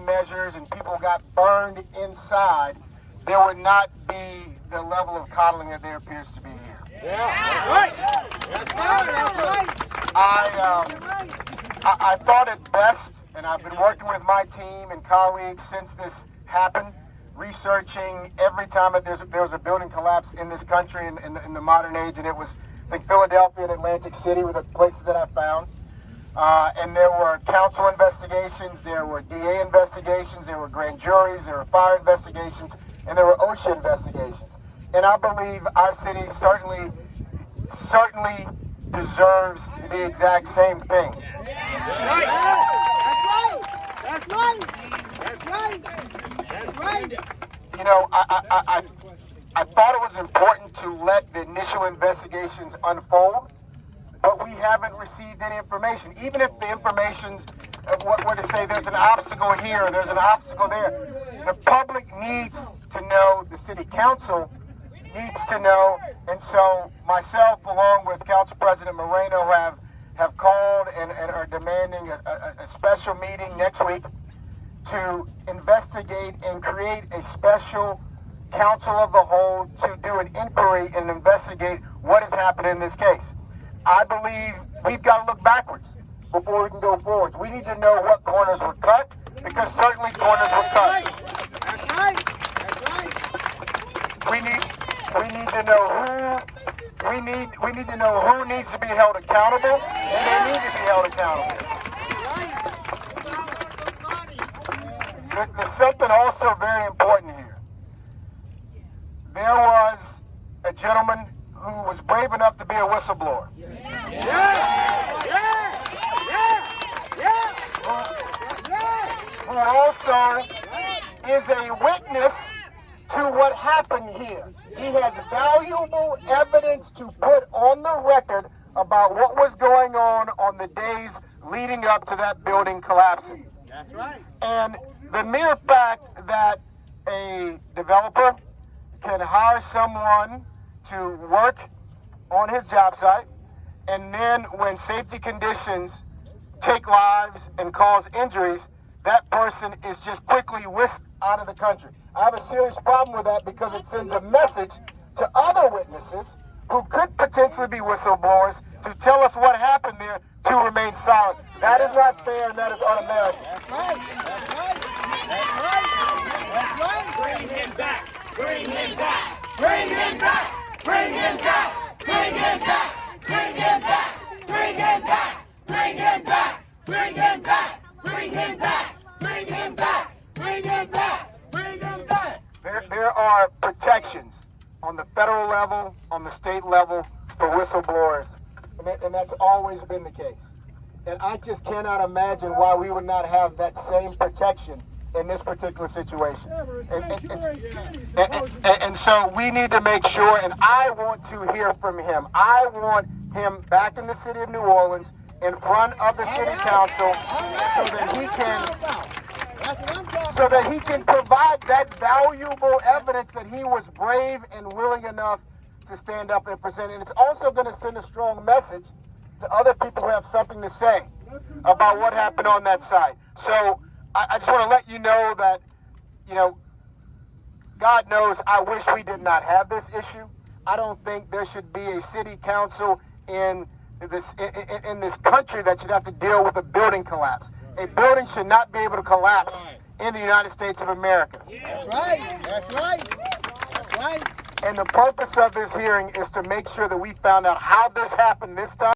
measures and people got burned inside, there would not be the level of coddling that there appears to be here. Yeah, that's right. That's right. That's right. I thought it best, and I've been working with my team and colleagues since this happened, researching every time that there was a building collapse in this country in the modern age, and it was, I think, Philadelphia and Atlantic City were the places that I found. And there were council investigations, there were DA investigations, there were grand juries, there were fire investigations, and there were OSHA investigations. And I believe our city certainly deserves the exact same thing. That's right. That's right. That's right. That's right. You know, I thought it was important to let the initial investigations unfold, but we haven't received any information. Even if the information's what we're to say, there's an obstacle here, there's an obstacle there. The public needs to know, the city council needs to know, and so myself, along with Council President Moreno, have called and are demanding a special meeting next week to investigate and create a special council of the whole to do an inquiry and investigate what has happened in this case. I believe we've got to look backwards before we can go forwards. We need to know what corners were cut, because certainly corners were cut. That's right. That's right. We need to know who needs to be held accountable, and they need to be held accountable. There's something also very important here. There was a gentleman who was brave enough to be a whistleblower. Who also is a witness to what happened here. He has valuable evidence to put on the record about what was going on the days leading up to that building collapsing. That's right. And the mere fact that a developer can hire someone to work on his job site, and then when safety conditions take lives and cause injuries, that person is just quickly whisked out of the country. I have a serious problem with that, because it sends a message to other witnesses who could potentially be whistleblowers to tell us what happened there to remain silent. That is not fair, and that is un-American. That's right. That's right. That's right. That's right. Bring him back. Bring him back. Bring him back. Bring him back. Bring him back. Bring him back. Bring him back. Bring him back. Bring him back. Bring him back. Bring him back. Bring him back. Bring him back. There are protections on the federal level, on the state level for whistleblowers, and that's always been the case. And I just cannot imagine why we would not have that same protection in this particular situation. And so we need to make sure, and I want to hear from him. I want him back in the city of New Orleans in front of the city council so that he can provide that valuable evidence that he was brave and willing enough to stand up and present. And it's also going to send a strong message to other people who have something to say about what happened on that side. So I just want to let you know that, you know, God knows I wish we did not have this issue. I don't think there should be a city council in this country that should have to deal with a building collapse. A building should not be able to collapse in the United States of America. That's right. That's right. That's right. And the purpose of this hearing is to make sure that we found out how this happened this time.